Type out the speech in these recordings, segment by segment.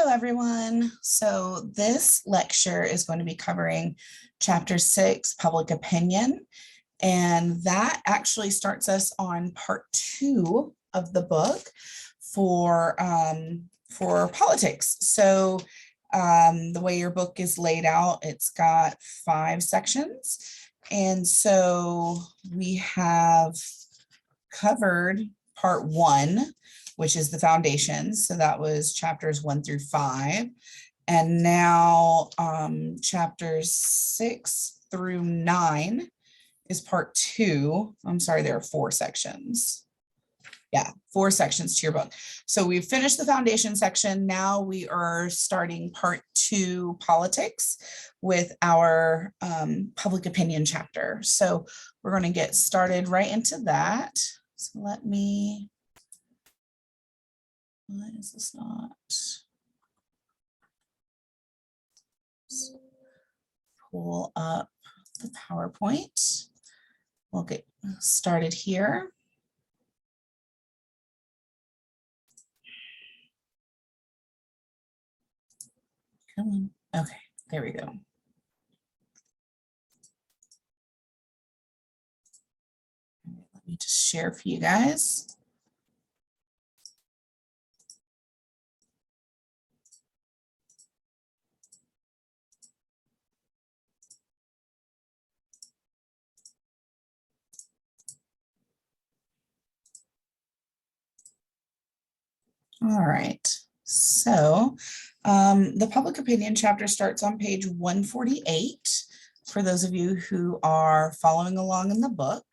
Hello, everyone. So this lecture is going to be covering Chapter 6, Public Opinion, and that actually starts us on Part 2 of the book for politics. So the way your book is laid out, it's got 5 sections, and so we have covered Part 1, which is the foundations. So that was chapters 1 through 5. And now chapters 6 through 9 is part 2. I'm sorry, there are 4 sections. Yeah, 4 sections to your book. So we've finished the foundation section. Now we are starting part 2, politics, with our public opinion chapter. So we're going to get started right into that. So let me, why is this not? Let's pull up the PowerPoint. We'll get started here. Come on. Okay, there we go. Let me just share for you guys. All right, so the public opinion chapter starts on page 148 for those of you who are following along in the book.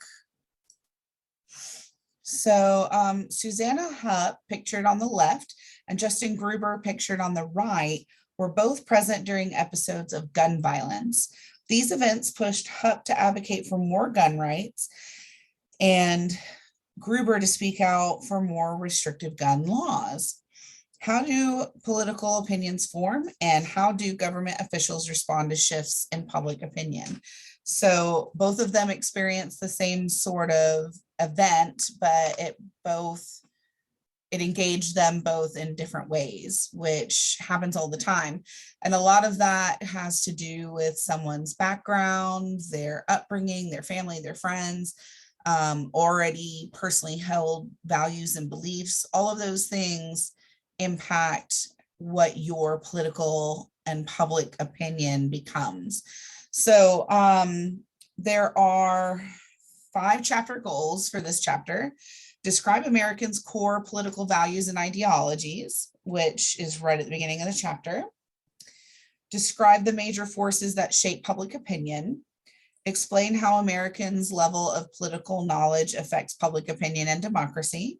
So Susanna Hupp, pictured on the left, and Justin Gruber, pictured on the right, were both present during episodes of gun violence. These events pushed Hupp to advocate for more gun rights and Gruber to speak out for more restrictive gun laws. How do political opinions form, and how do government officials respond to shifts in public opinion? So both of them experience the same sort of event, but it engaged them both in different ways, which happens all the time. And a lot of that has to do with someone's background, their upbringing, their family, their friends, already personally held values and beliefs. All of those things impact what your political and public opinion becomes. So there are 5 chapter goals for this chapter. Describe Americans' core political values and ideologies, which is right at the beginning of the chapter. Describe the major forces that shape public opinion. Explain how Americans' level of political knowledge affects public opinion and democracy.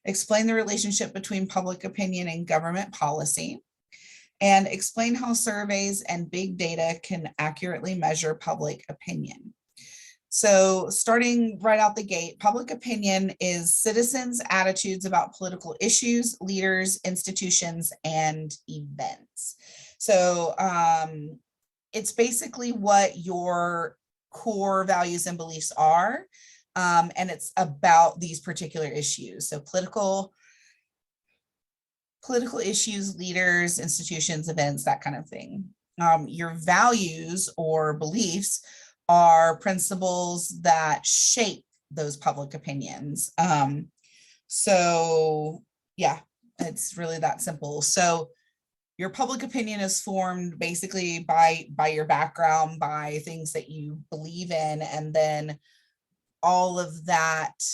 Explain the relationship between public opinion and government policy. And explain how surveys and big data can accurately measure public opinion. So starting right out the gate, public opinion is citizens' attitudes about political issues, leaders, institutions, and events. So it's basically what your core values and beliefs are, and it's about these particular issues. So political issues, leaders, institutions, events, that kind of thing. Your values or beliefs are principles that shape those public opinions. So yeah, it's really that simple. So your public opinion is formed basically by your background, by things that you believe in, and then all of that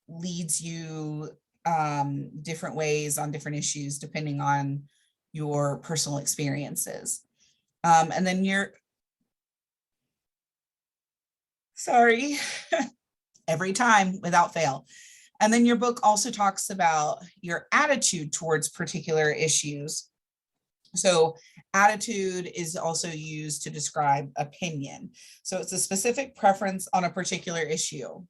leads you different ways on different issues depending on your personal experiences. And then sorry, every time without fail. And then your book also talks about your attitude towards particular issues. So attitude is also used to describe opinion. So it's a specific preference on a particular issue,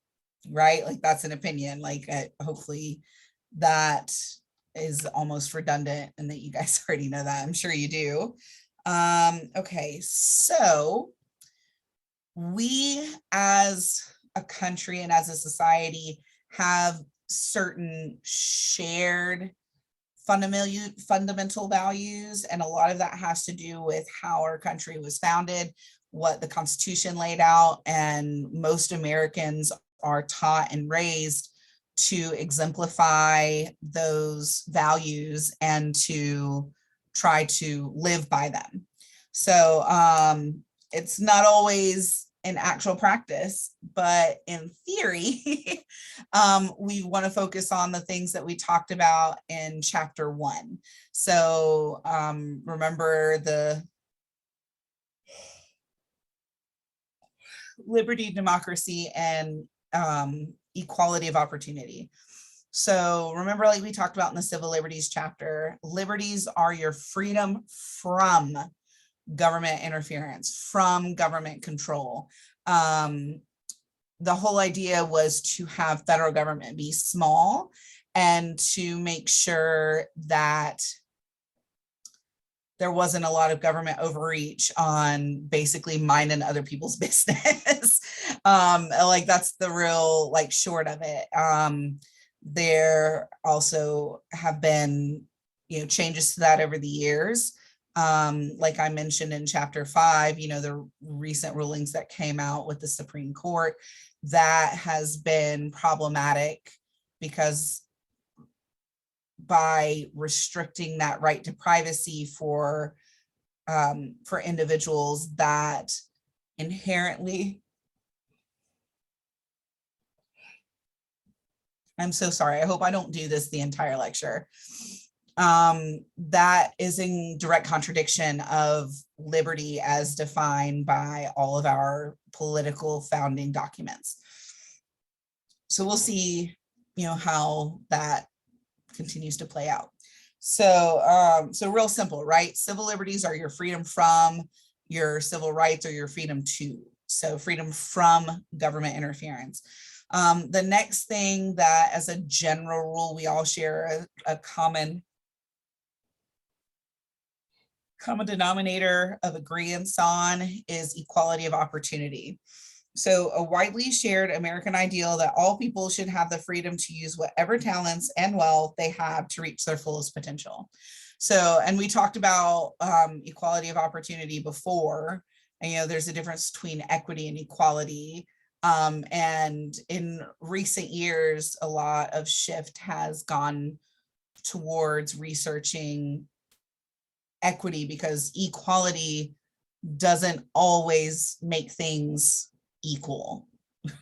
right? Like that's an opinion, like hopefully that is almost redundant and that you guys already know that. I'm sure you do. Okay, so we as a country and as a society have certain shared fundamental values. And a lot of that has to do with how our country was founded, what the Constitution laid out, and most Americans are taught and raised to exemplify those values and to try to live by them. So it's not always in actual practice, but in theory, we want to focus on the things that we talked about in chapter 1. So remember the liberty, democracy, and equality of opportunity. So remember, like we talked about in the civil liberties chapter, liberties are your freedom from government interference, from government control. The whole idea was to have federal government be small and to make sure that there wasn't a lot of government overreach on basically minding other people's business. Like that's the real like short of it. There also have been, changes to that over the years. Like I mentioned in chapter 5, the recent rulings that came out with the Supreme Court, that has been problematic because by restricting that right to privacy for individuals, that inherently, I'm so sorry, I hope I don't do this the entire lecture. That is in direct contradiction of liberty as defined by all of our political founding documents. So we'll see, how that continues to play out. So, so real simple, right? Civil liberties are your freedom from, your civil rights are your freedom to. So freedom from government interference. The next thing that as a general rule, we all share a common denominator of agreements on is equality of opportunity. So a widely shared American ideal that all people should have the freedom to use whatever talents and wealth they have to reach their fullest potential. So, and we talked about equality of opportunity before, and there's a difference between equity and equality. And in recent years, a lot of shift has gone towards researching equity because equality doesn't always make things equal.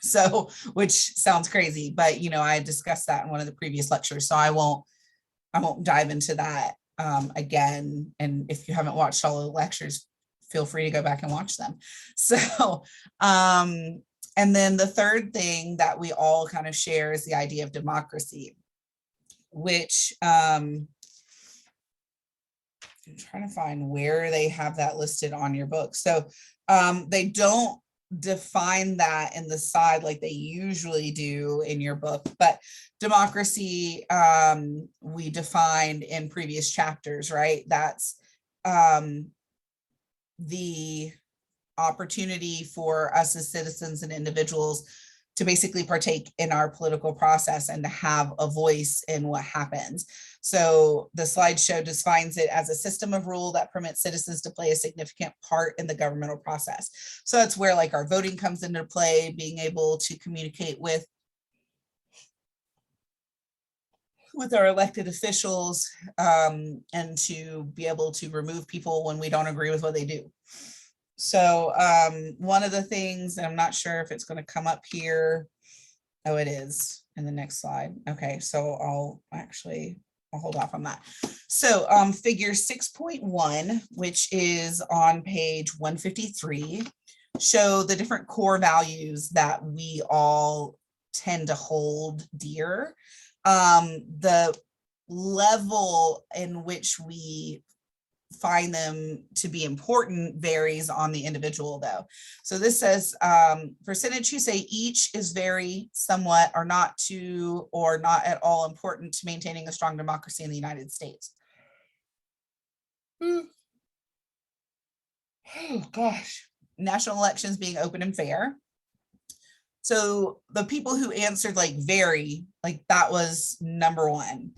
So, which sounds crazy, but I discussed that in one of the previous lectures, so I won't dive into that again. And if you haven't watched all the lectures, feel free to go back and watch them. So, and then the third thing that we all kind of share is the idea of democracy, which I'm trying to find where they have that listed on your book. So they don't define that in the side like they usually do in your book, but democracy we defined in previous chapters, right? That's the opportunity for us as citizens and individuals to basically partake in our political process and to have a voice in what happens. So the slideshow defines it as a system of rule that permits citizens to play a significant part in the governmental process. So that's where like our voting comes into play, being able to communicate with our elected officials and to be able to remove people when we don't agree with what they do. So one of the things, and I'm not sure if it's going to come up here. Oh, it is in the next slide. Okay, so I'll hold off on that. So figure 6.1, which is on page 153, show the different core values that we all tend to hold dear. The level in which we find them to be important varies on the individual though. So this says percentage who say each is very, somewhat, or not to, or not at all important to maintaining a strong democracy in the United States. Oh gosh. National elections being open and fair. So the people who answered like very, like that was number one.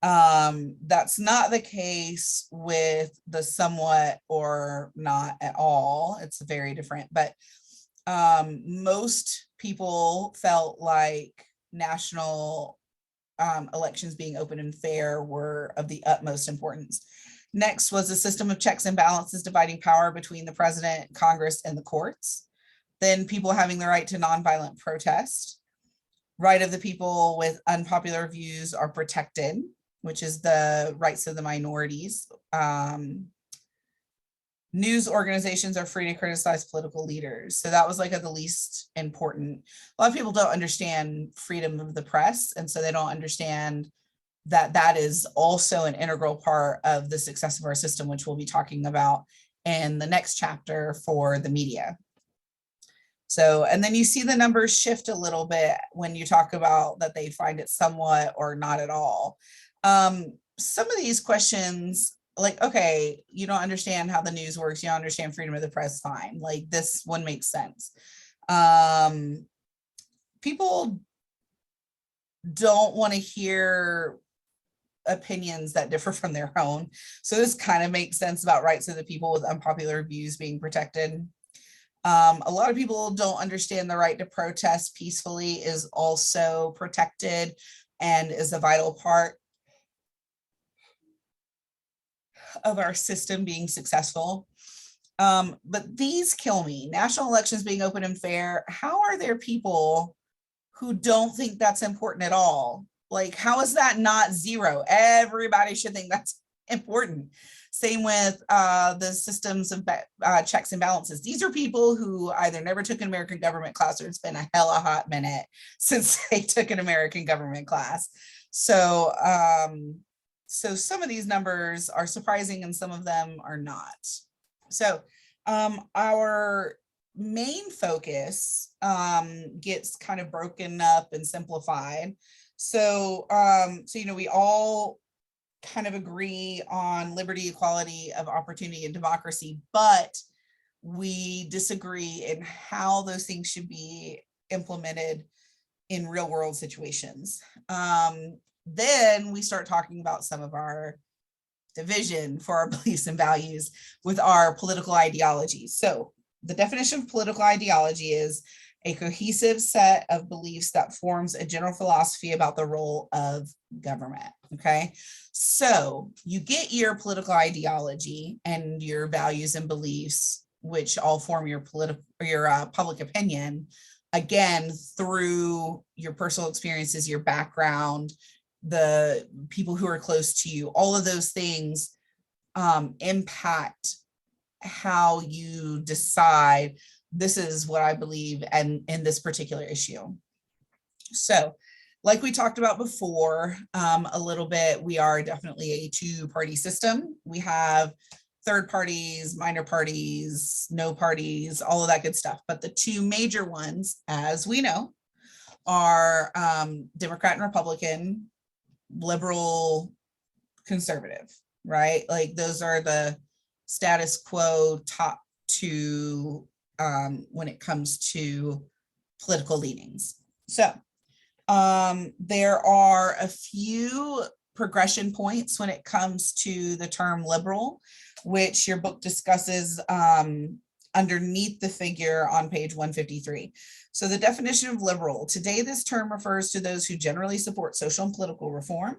That's not the case with the somewhat or not at all. It's very different, but most people felt like national elections being open and fair were of the utmost importance. Next was a system of checks and balances dividing power between the president, Congress, and the courts. Then people having the right to nonviolent protest. Right of the people with unpopular views are protected, which is the rights of the minorities. News organizations are free to criticize political leaders. So that was like the least important. A lot of people don't understand freedom of the press, and so they don't understand that that is also an integral part of the success of our system, which we'll be talking about in the next chapter for the media. So, and then you see the numbers shift a little bit when you talk about that they find it somewhat or not at all. Some of these questions, like, okay, you don't understand how the news works, you don't understand freedom of the press, fine. Like, this one makes sense. People don't want to hear opinions that differ from their own. So this kind of makes sense about rights of the people with unpopular views being protected. A lot of people don't understand the right to protest peacefully is also protected and is a vital part of our system being successful. But these kill me. National elections being open and fair. How are there people who don't think that's important at all? Like, how is that not zero? Everybody should think that's important. Same with the systems of checks and balances. These are people who either never took an American government class or it's been a hella hot minute since they took an American government class. So, so some of these numbers are surprising and some of them are not. So our main focus gets kind of broken up and simplified. So, you know, we all kind of agree on liberty, equality of opportunity, and democracy, but we disagree in how those things should be implemented in real world situations. Then we start talking about some of our division for our beliefs and values with our political ideologies. So the definition of political ideology is a cohesive set of beliefs that forms a general philosophy about the role of government. Okay, so you get your political ideology and your values and beliefs, which all form your public opinion, again through your personal experiences, your background, the people who are close to you. All of those things impact how you decide this is what I believe and in this particular issue. So like we talked about before a little bit, we are definitely a two-party system. We have third parties, minor parties, no parties, all of that good stuff. But the two major ones, as we know, are Democrat and Republican, liberal, conservative, right? Like those are the status quo top two when it comes to political leanings. So there are a few progression points when it comes to the term liberal, which your book discusses underneath the figure on page 153. So the definition of liberal: today this term refers to those who generally support social and political reform,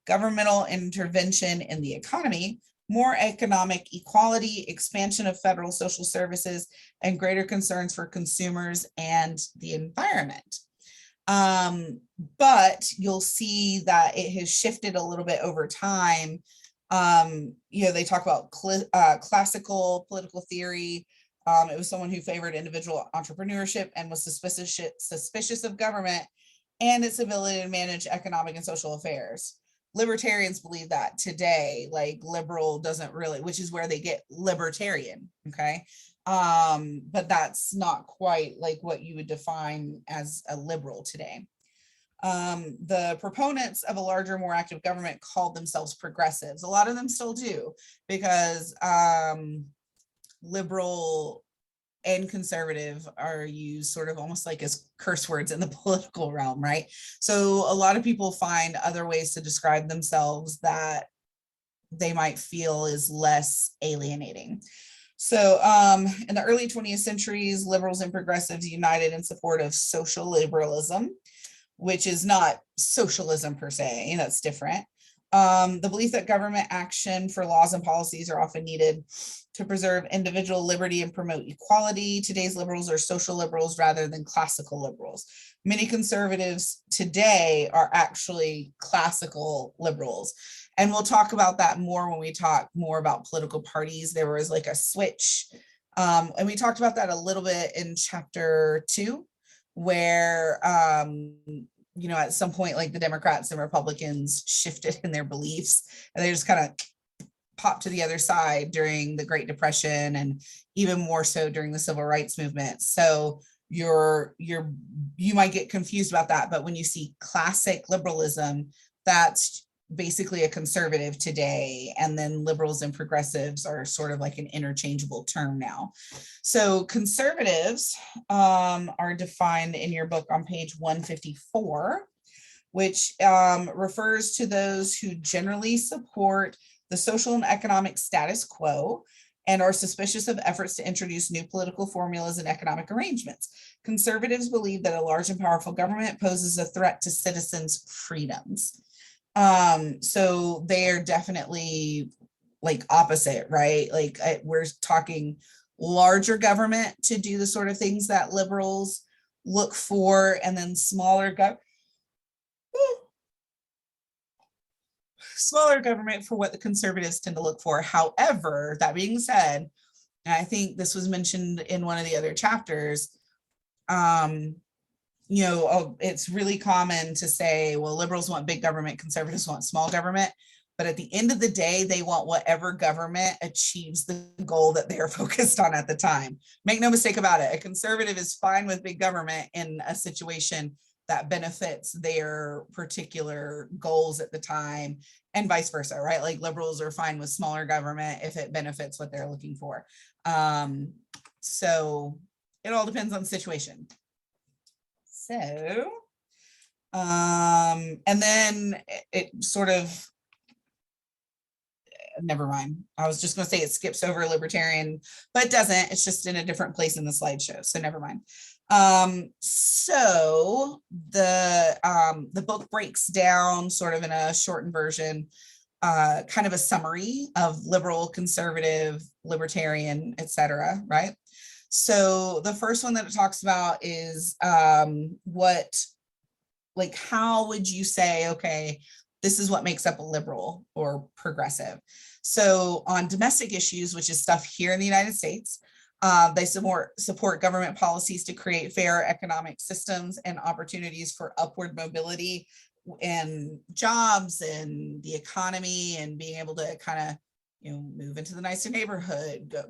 governmental intervention in the economy, more economic equality, expansion of federal social services, and greater concerns for consumers and the environment. But you'll see that it has shifted a little bit over time. You know, they talk about classical political theory. It was someone who favored individual entrepreneurship and was suspicious of government and its ability to manage economic and social affairs. Libertarians believe that today, like liberal doesn't really, which is where they get libertarian, okay? But that's not quite like what you would define as a liberal today. The proponents of a larger, more active government called themselves progressives. A lot of them still do, because liberal and conservative are used sort of almost like as curse words in the political realm, right? So a lot of people find other ways to describe themselves that they might feel is less alienating. So in the early 20th centuries, liberals and progressives united in support of social liberalism, which is not socialism per se, that's different. The belief that government action for laws and policies are often needed to preserve individual liberty and promote equality. Today's liberals are social liberals rather than classical liberals. Many conservatives today are actually classical liberals. And we'll talk about that more when we talk more about political parties. There was like a switch. And we talked about that a little bit in chapter 2, where at some point, like the Democrats and Republicans shifted in their beliefs, and they just kind of popped to the other side during the Great Depression, and even more so during the Civil Rights Movement. So you might get confused about that, but when you see classic liberalism, that's basically a conservative today, and then liberals and progressives are sort of like an interchangeable term now. So conservatives are defined in your book on page 154, which refers to those who generally support the social and economic status quo and are suspicious of efforts to introduce new political formulas and economic arrangements. Conservatives believe that a large and powerful government poses a threat to citizens' freedoms. So they are definitely like opposite, right? Like we're talking larger government to do the sort of things that liberals look for, and then smaller government for what the conservatives tend to look for. However, that being said, and I think this was mentioned in one of the other chapters, it's really common to say, well, liberals want big government, conservatives want small government. But at the end of the day, they want whatever government achieves the goal that they're focused on at the time. Make no mistake about it. A conservative is fine with big government in a situation that benefits their particular goals at the time, and vice versa, right? Like liberals are fine with smaller government if it benefits what they're looking for. So it all depends on the situation. So, and then it sort of, never mind. I was just going to say it skips over libertarian, but it doesn't. It's just in a different place in the slideshow. So never mind. So the book breaks down sort of in a shortened version, kind of a summary of liberal, conservative, libertarian, etc. Right? So the first one that it talks about is how would you say, okay, this is what makes up a liberal or progressive. So on domestic issues, which is stuff here in the United States, they support government policies to create fair economic systems and opportunities for upward mobility and jobs and the economy, and being able to kind of, move into the nicer neighborhood, go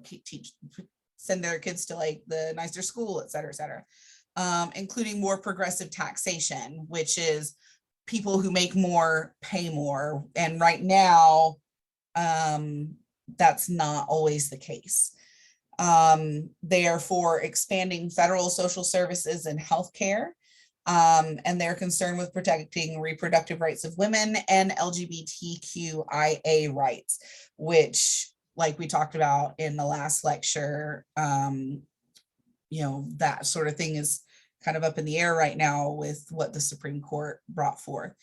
send their kids to like the nicer school, et cetera, et cetera. Including more progressive taxation, which is people who make more pay more. And right now, that's not always the case. They are for expanding federal social services and healthcare. And they're concerned with protecting reproductive rights of women and LGBTQIA rights, which, like we talked about in the last lecture, that sort of thing is kind of up in the air right now with what the Supreme Court brought forth.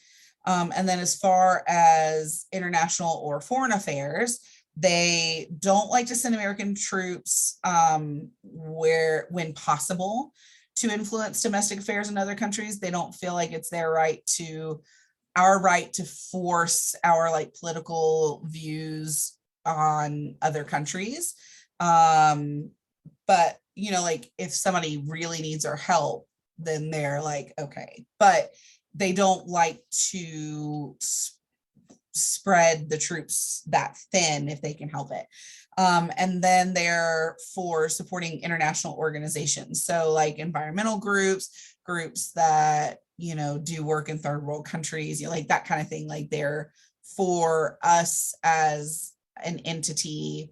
And then as far as international or foreign affairs, they don't like to send American troops when possible to influence domestic affairs in other countries. They don't feel like it's our right to force our like political views on other countries. But like if somebody really needs our help, then they're like, okay, but they don't like to spread the troops that thin if they can help it. And then they're for supporting international organizations. So like environmental groups that, do work in third world countries, like that kind of thing. Like they're for us as an entity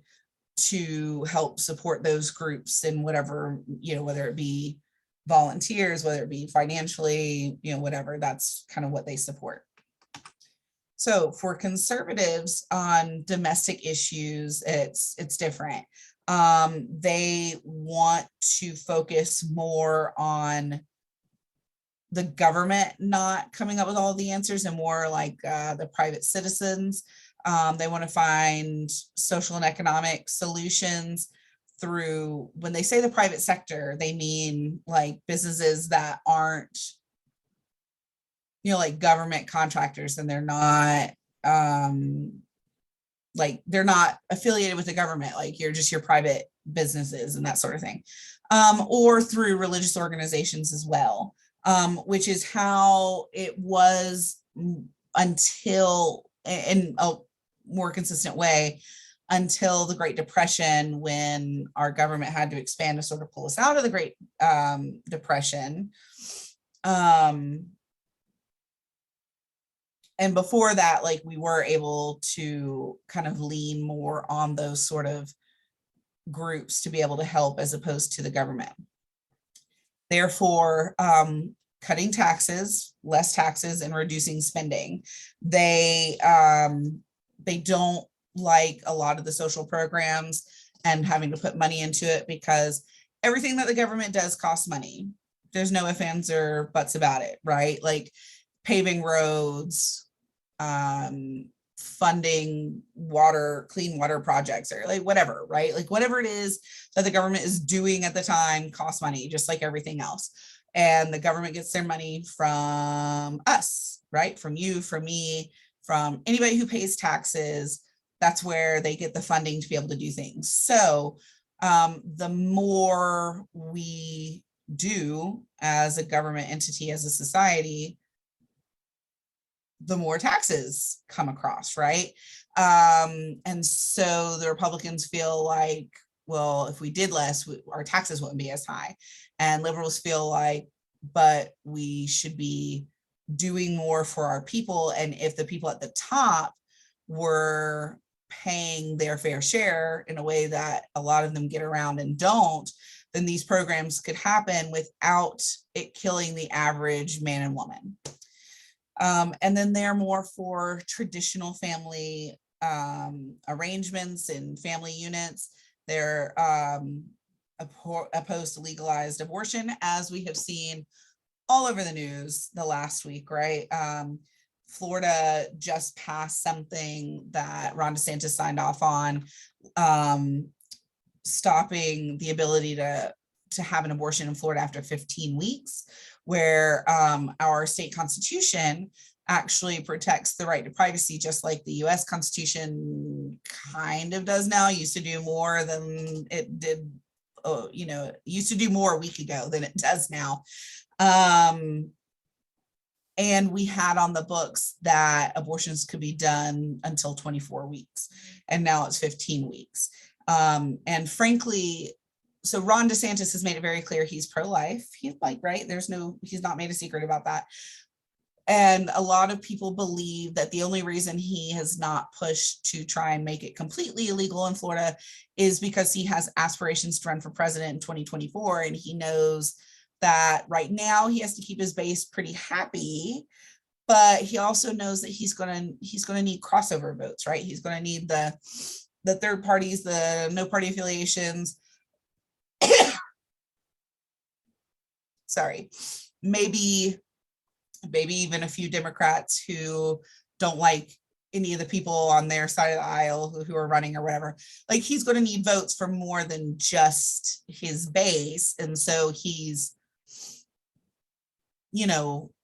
to help support those groups in whatever, whether it be volunteers, whether it be financially, whatever, that's kind of what they support. So for conservatives on domestic issues, it's different. They want to focus more on the government not coming up with all the answers and more like the private citizens. They want to find social and economic solutions through, when they say the private sector, they mean like businesses that aren't, like government contractors, and they're not they're not affiliated with the government, like you're just your private businesses and that sort of thing, or through religious organizations as well, which is how it was until, in a more consistent way, until the Great Depression, when our government had to expand to sort of pull us out of the Great Depression. And before that, like we were able to kind of lean more on those sort of groups to be able to help as opposed to the government. Therefore, cutting taxes, less taxes, and reducing spending. They don't like a lot of the social programs and having to put money into it, because everything that the government does costs money. There's no ifs, ands, or buts about it, right? Like paving roads, funding clean water projects, or like whatever, right? Like whatever it is that the government is doing at the time costs money, just like everything else. And the government gets their money from us, right? From you, from me, from anybody who pays taxes. That's where they get the funding to be able to do things. So the more we do as a government entity, as a society, the more taxes come across, right? And so the Republicans feel like, well, if we did less, our taxes wouldn't be as high. And liberals feel like, but we should be doing more for our people. And if the people at the top were paying their fair share in a way that a lot of them get around and don't, then these programs could happen without it killing the average man and woman. And then they're more for traditional family arrangements and family units. They're opposed to legalized abortion, as we have seen all over the news the last week, right? Florida just passed something that Ron DeSantis signed off on, stopping the ability to have an abortion in Florida after 15 weeks, where our state constitution actually protects the right to privacy, just like the US Constitution kind of does now. It used to do more than it did, used to do more a week ago than it does now. And we had on the books that abortions could be done until 24 weeks, and now it's 15 weeks. And frankly, so Ron DeSantis has made it very clear he's pro-life. He's like, right, he's not made a secret about that. And a lot of people believe that the only reason he has not pushed to try and make it completely illegal in Florida is because he has aspirations to run for president in 2024. And he knows that right now he has to keep his base pretty happy, but he also knows that he's going to need crossover votes, right? He's going to need the third parties, the no party affiliations. Sorry, maybe even a few Democrats who don't like any of the people on their side of the aisle who are running or whatever. Like, he's going to need votes from more than just his base. And so he's,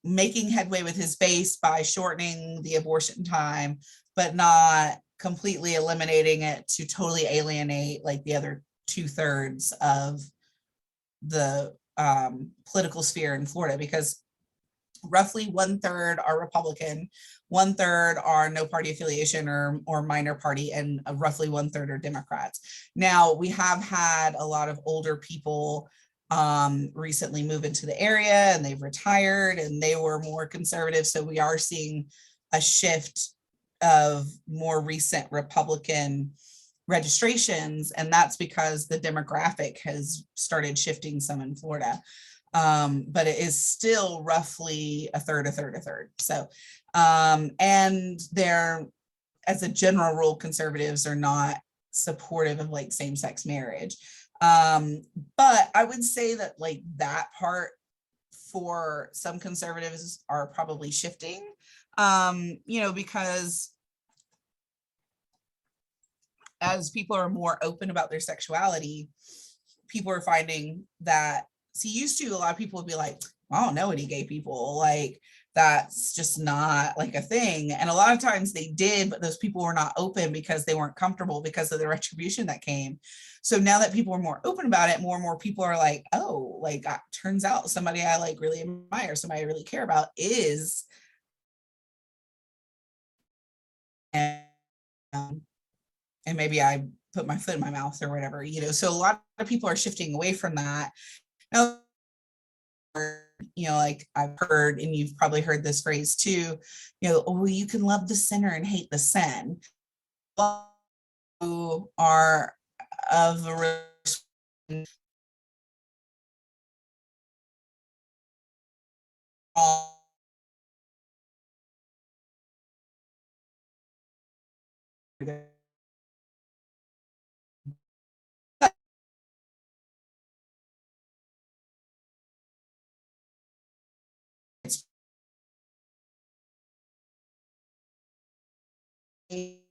making headway with his base by shortening the abortion time, but not completely eliminating it to totally alienate like the other 2/3 of the political sphere in Florida, because roughly 1/3 are Republican, 1/3 are no party affiliation or minor party, and roughly 1/3 are Democrats. Now, we have had a lot of older people recently move into the area, and they've retired, and they were more conservative. So we are seeing a shift of more recent Republican registrations, and that's because the demographic has started shifting some in Florida. But it is still roughly a third, a third, a third. So, and they're, as a general rule, conservatives are not supportive of like same-sex marriage. But I would say that like that part for some conservatives are probably shifting, because as people are more open about their sexuality, people are finding that, see, used to, a lot of people would be like, well, I don't know any gay people, like that's just not like a thing. And a lot of times they did, but those people were not open because they weren't comfortable because of the retribution that came. So now that people are more open about it, more and more people are like, oh, like turns out somebody I like really admire, somebody I really care about is, and, and maybe I put my foot in my mouth or whatever, so a lot of people are shifting away from that. Now, like I've heard, and you've probably heard this phrase too, oh, well, you can love the sinner and hate the sin. Who are of a